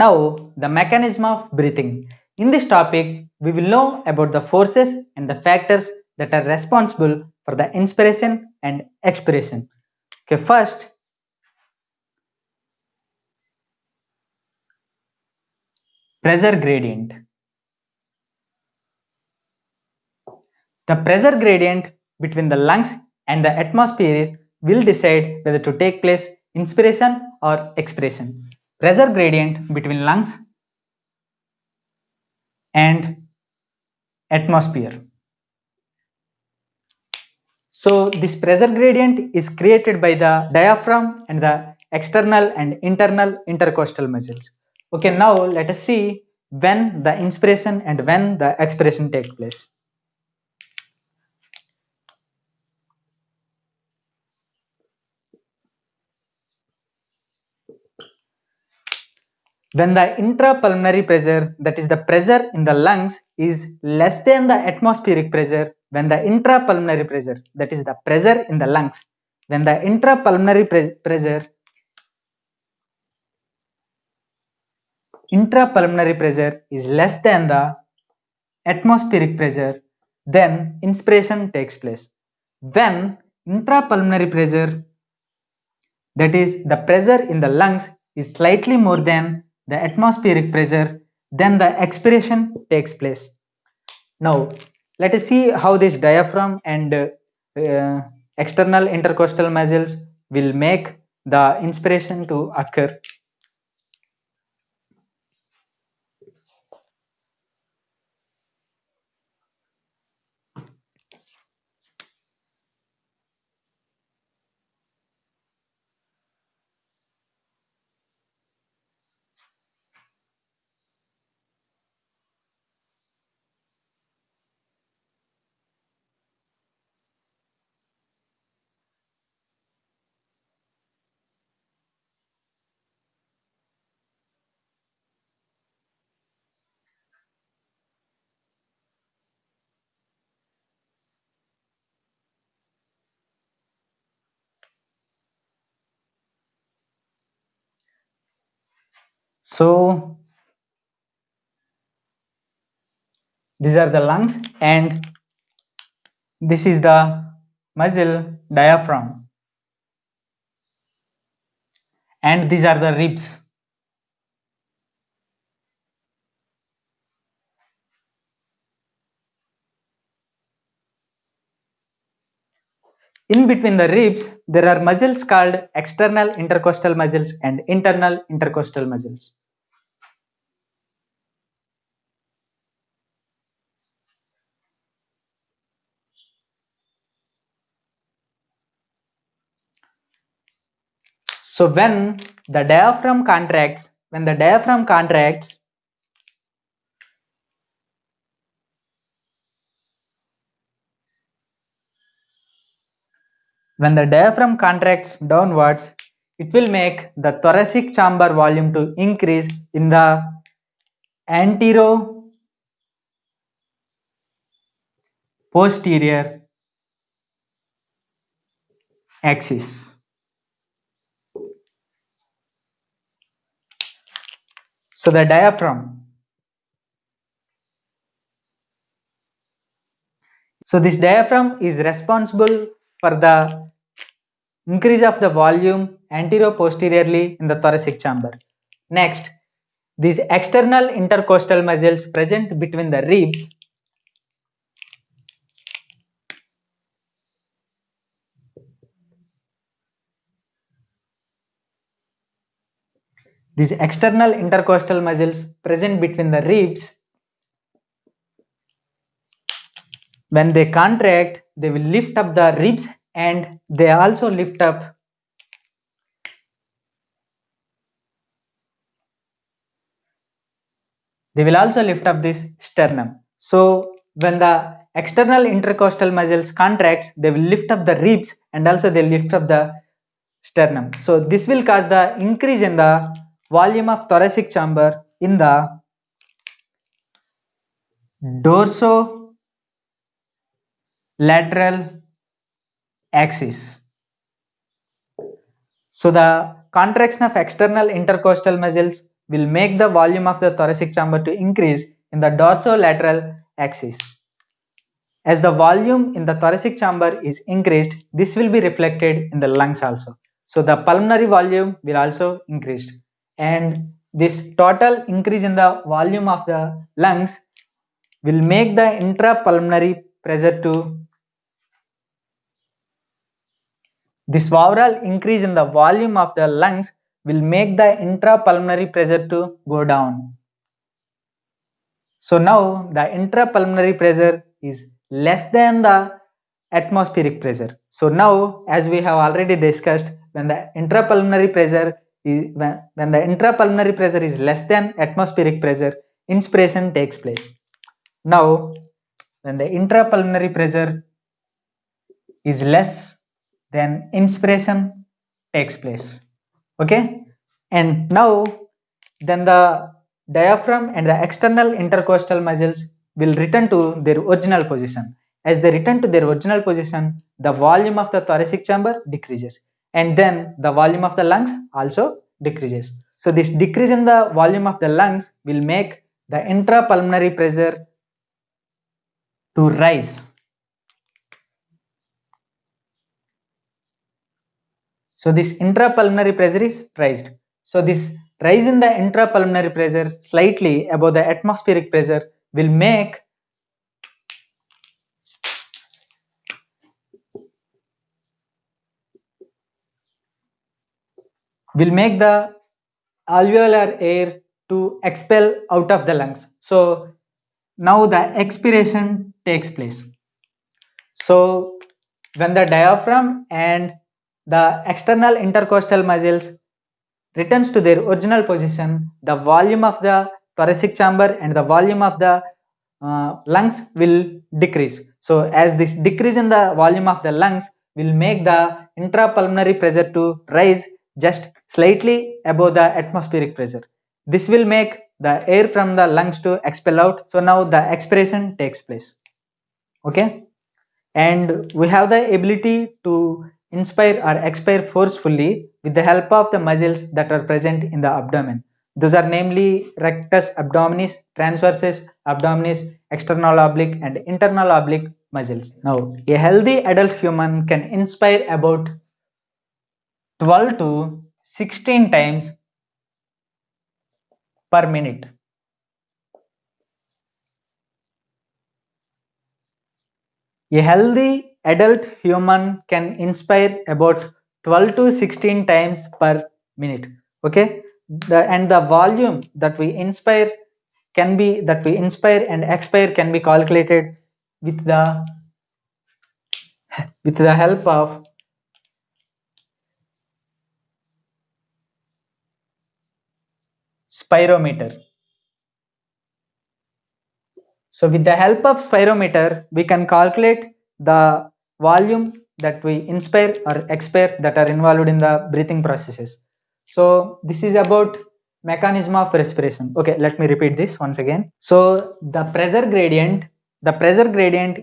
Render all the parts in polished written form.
Now, the mechanism of breathing. In this topic, we will know about the forces and the factors that are responsible for the inspiration and expiration. Okay, first, pressure gradient. The pressure gradient between the lungs and the atmosphere will decide whether to take place inspiration or expiration. Pressure gradient between lungs and atmosphere. So this pressure gradient is created by the diaphragm and the external and internal intercostal muscles. Okay, now let us see when the inspiration and when the expiration take place. When the intrapulmonary pressure, that is the pressure in the lungs, is less than the atmospheric pressure, when the intrapulmonary pressure, that is the pressure in the lungs, when the intrapulmonary pressure is less than the atmospheric pressure, then inspiration takes place. When intrapulmonary pressure, that is the pressure in the lungs, is slightly more than the atmospheric pressure, then the expiration takes place. Now, let us see how this diaphragm and external intercostal muscles will make the inspiration to occur. So, these are the lungs and this is the muscle diaphragm, and these are the ribs. In between the ribs, there are muscles called external intercostal muscles and internal intercostal muscles. So when the diaphragm contracts, when the diaphragm contracts, downwards, it will make the thoracic chamber volume to increase in the antero-posterior axis. So the diaphragm. So this diaphragm is responsible for the increase of the volume antero-posteriorly in the thoracic chamber. Next, these external intercostal muscles present between the ribs these external intercostal muscles present between the ribs, when they contract, they will lift up the ribs and they also lift up this sternum. So when the external intercostal muscles contracts, they will lift up the ribs and also they lift up the sternum. So this will cause the increase in the volume of thoracic chamber in the dorsolateral axis. So the contraction of external intercostal muscles will make the volume of the thoracic chamber to increase in the dorsolateral axis. As the volume in the thoracic chamber is increased, this will be reflected in the lungs also. So the pulmonary volume will also increase, and this total increase in the volume of the lungs will make the intrapulmonary pressure to this overall increase in the volume of the lungs will make the intrapulmonary pressure to go down. So now the intrapulmonary pressure is less than the atmospheric pressure. So now, as we have already discussed, when the intrapulmonary pressure is less than atmospheric pressure, inspiration takes place. Now, when the intrapulmonary pressure is less, then inspiration takes place. Okay, and now then the diaphragm and the external intercostal muscles will return to their original position. As they return to their original position, the volume of the thoracic chamber decreases, and then the volume of the lungs also decreases. So this decrease in the volume of the lungs will make the intrapulmonary pressure to rise. So this intrapulmonary pressure is raised. So this rise in the intrapulmonary pressure slightly above the atmospheric pressure will make the alveolar air to expel out of the lungs. So now the expiration takes place. So when the diaphragm and the external intercostal muscles returns to their original position, the volume of the thoracic chamber and the volume of the lungs will decrease. So as this decrease in the volume of the lungs will make the intrapulmonary pressure to rise just slightly above the atmospheric pressure. This will make the air from the lungs to expel out. So now the expiration takes place. Okay, and we have the ability to inspire or expire forcefully with the help of the muscles that are present in the abdomen. Those are namely rectus abdominis, transversus abdominis, external oblique and internal oblique muscles. Now, a healthy adult human can inspire about 12 to 16 times per minute. A healthy adult human can inspire about 12 to 16 times per minute. Okay, and the volume that we inspire and expire can be calculated with the help of spirometer. So with the help of spirometer, we can calculate the volume that we inspire or expire that are involved in the breathing processes. So this is about mechanism of respiration. Okay, let me repeat this once again. So the pressure gradient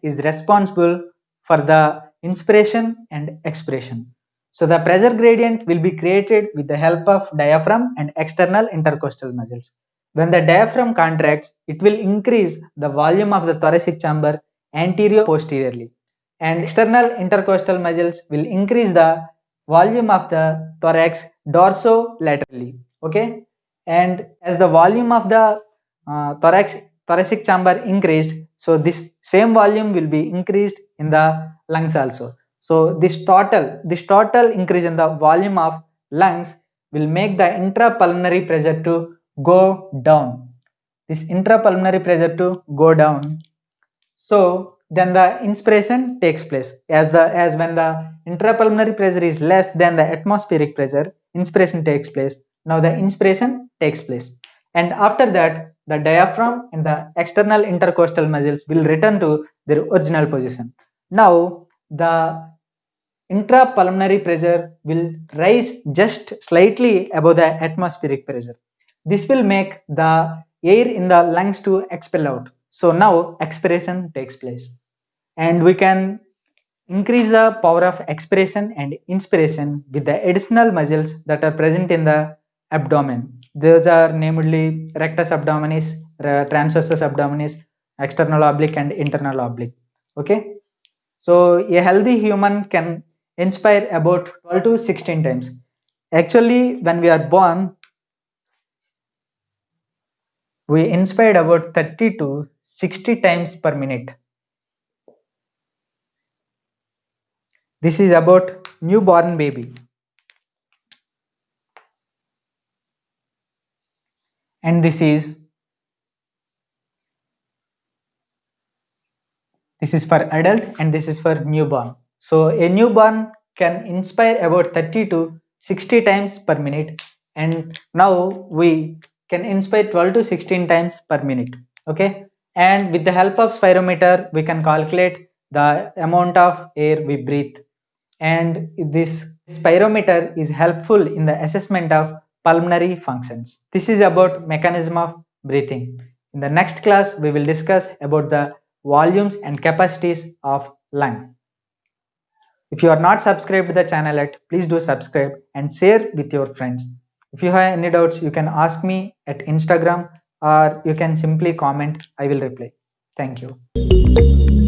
is responsible for the inspiration and expiration. So the pressure gradient will be created with the help of diaphragm and external intercostal muscles. When the diaphragm contracts, it will increase the volume of the thoracic chamber anterior-posteriorly, and external intercostal muscles will increase the volume of the thorax dorsolaterally. Okay, and as the volume of the thoracic chamber increased, so this same volume will be increased in the lungs also. So this total increase in the volume of lungs will make the intrapulmonary pressure to go down. This intrapulmonary pressure to go down. So then the inspiration takes place. As when the intrapulmonary pressure is less than the atmospheric pressure, inspiration takes place. Now the inspiration takes place, and after that the diaphragm and the external intercostal muscles will return to their original position. Now the intrapulmonary pressure will rise just slightly above the atmospheric pressure. This will make the air in the lungs to expel out. So now expiration takes place, and we can increase the power of expiration and inspiration with the additional muscles that are present in the abdomen. Those are namely rectus abdominis, transversus abdominis, external oblique and internal oblique. Okay, so a healthy human can inspire about 12 to 16 times. Actually, when we are born, we inspired about 30 to 60 times per minute. This is about newborn baby. And this is for adult and this is for newborn. So a newborn can inspire about 30 to 60 times per minute, and now we can inspire 12 to 16 times per minute. Okay, and with the help of spirometer we can calculate the amount of air we breathe, and this spirometer is helpful in the assessment of pulmonary functions. This is about mechanism of breathing. In the next class we will discuss about the volumes and capacities of lung. If you are not subscribed to the channel yet, please do subscribe and share with your friends. If you have any doubts, you can ask me at Instagram or you can simply comment. I will reply. Thank you.